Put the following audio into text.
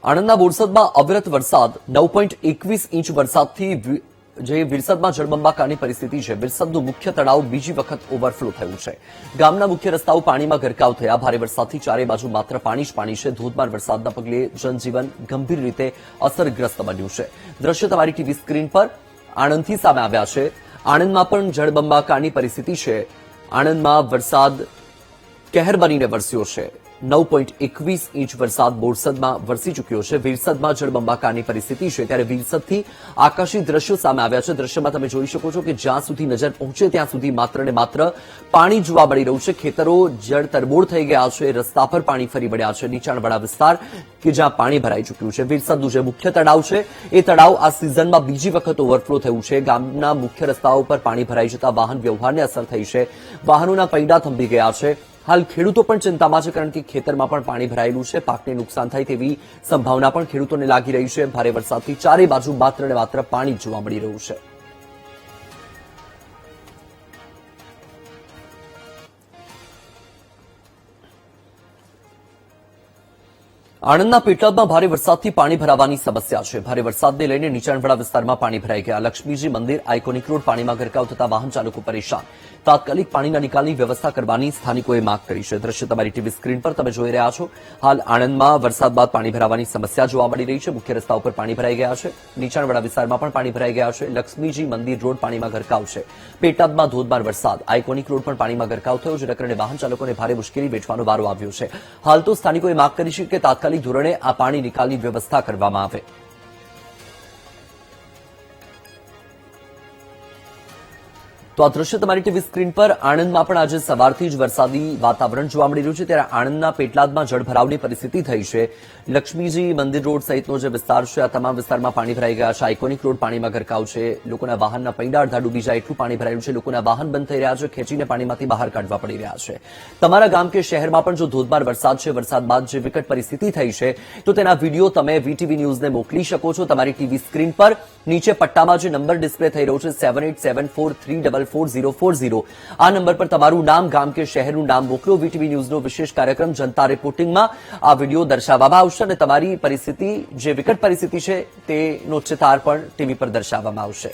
આણંદના બોરસદમાં અવિરત વરસાદ 9.21 ઇંચ વરસાદથી જે વિરસદમાં જળબંબાકારની પરિસ્થિતિ છે. વિરસદનું મુખ્ય તળાવ બીજી વખત ઓવરફ્લો થયું છે. ગામના મુખ્ય રસ્તાઓ પાણીમાં ગરકાવ થયા. ભારે વરસાદથી ચારે બાજુ માત્ર પાણી જ પાણી છે. ધોધમાર વરસાદના પગલે જનજીવન ગંભીર રીતે અસરગ્રસ્ત બન્યું છે. દ્રશ્ય તમારી ટીવી સ્ક્રીન પર આણંદથી સામે આવ્યા છે. આણંદમાં પણ જળબંબાકારની પરિસ્થિતિ છે. આણંદમાં વરસાદ કહેર બનીને વરસ્યો છે. 9.21 ઇંચ વરસાદ બોરસદમાં વરસી ચૂક્યો છે. વિરસદમાં જળબંબાકારની પરિસ્થિતિ છે. ત્યારે વિરસદથી આકાશી દ્રશ્યો સામે આવ્યા છે. દ્રશ્યમાં તમે જોઈ શકો છો કે જ્યાં સુધી નજર પહોંચે ત્યાં સુધી માત્ર ને માત્ર પાણી જોવા મળી રહ્યું છે. ખેતરો જળ તરબોળ થઈ ગયા છે. રસ્તા પર પાણી ફરી વળ્યા છે. નીચાણવાળા વિસ્તાર કે જ્યાં પાણી ભરાઈ ચૂક્યું છે. વિરસદનું જે મુખ્ય તળાવ છે એ તળાવ આ સિઝનમાં બીજી વખત ઓવરફ્લો થયું છે. ગામના મુખ્ય રસ્તાઓ પર પાણી ભરાઈ જતા વાહન વ્યવહારને અસર થઈ છે. વાહનોના પૈડા થંભી ગયા છે. હાલ ખેડૂતો પણ ચિંતામાં છે, કારણ કે ખેતરમાં પણ પાણી ભરાયેલું છે. પાકને નુકસાન થાય તેવી સંભાવના પણ ખેડૂતોને લાગી રહી છે. ભારે વરસાદથી ચારે બાજુ માત્ર ને માત્ર પાણી જોવા મળી રહ્યું છે. આણંદના પેટલાદમાં ભારે વરસાદથી પાણી ભરાવાની સમસ્યા છે. ભારે વરસાદને લઈને નીચાણવાળા વિસ્તારમાં પાણી ભરાઈ ગયા. લક્ષ્મીજી મંદિર આઇકોનિક રોડ પાણીમાં ગરકાવ થતા વાહન ચાલકો પરેશાન. તાત્કાલિક પાણીના નિકાલની વ્યવસ્થા કરવાની સ્થાનિકોએ માંગ કરી છે. દ્રશ્ય તમારી ટીવી સ્ક્રીન પર તમે જોઈ રહ્યા છો. હાલ આણંદમાં વરસાદ બાદ પાણી ભરાવાની સમસ્યા જોવા મળી રહી છે. મુખ્ય રસ્તા ઉપર પાણી ભરાઈ ગયા છે. નીચાણવાળા વિસ્તારમાં પણ પાણી ભરાઈ ગયા છે. લક્ષ્મીજી મંદિર રોડ પાણીમાં ગરકાવ છે. પેટલાદમાં ધોધમાર વરસાદ. આઇકોનિક રોડ પણ પાણીમાં ગરકાવ થયો, જેના કારણે વાહન ચાલકોને ભારે મુશ્કેલી વેઠવાનો વારો આવ્યો છે. હાલ તો સ્થાનિકોએ માંગ કરી છે કે તાત્કાલિક ધોરણે આ પાણી નિકાલની વ્યવસ્થા કરવામાં આવે. તો આ દ્રશ્ય તમારી ટીવી સ્ક્રીન પર આણંદમાં પણ આજે સવારથી જ વરસાદી વાતાવરણ જોવા મળી રહ્યું છે. ત્યારે આણંદના પેટલાદમાં જળભરાવની પરિસ્થિતિ થઈ છે. લક્ષ્મીજી મંદિર રોડ સહિતનો જે વિસ્તાર છે આ તમામ વિસ્તારમાં પાણી ભરાઈ ગયા છે. આઇકોનિક રોડ પાણીમાં ગરકાવ છે. લોકોના વાહનના પૈડા અડધા ડૂબી જાય એટલું પાણી ભરાયું છે. લોકોના વાહન બંધ થઈ રહ્યા છે. ખેંચીને પાણીમાંથી બહાર કાઢવા પડી રહ્યા છે. તમારા ગામ કે શહેરમાં પણ જો ધોધમાર વરસાદ છે, વરસાદ બાદ જે વિકટ પરિસ્થિતિ થઈ છે, તો તેના વિડીયો તમે વીટીવી ન્યૂઝને મોકલી શકો છો. તમારી ટીવી સ્ક્રીન પર નીચે પટ્ટામાં જે નંબર ડિસ્પ્લે થઈ રહ્યો છે 7874344040, આ નંબર પર તમારું નામ, ગામ કે શહેરનું નામ મોકલો. વીટીવી ન્યૂઝનો વિશેષ કાર્યક્રમ જનતા રિપોર્ટિંગમાં આ વિડીયો દર્શાવવામાં આવશે અને તમારી પરિસ્થિતિ, જે વિકટ પરિસ્થિતિ છે તેનો ચિતાર પણ ટીવી પર દર્શાવવામાં આવશે.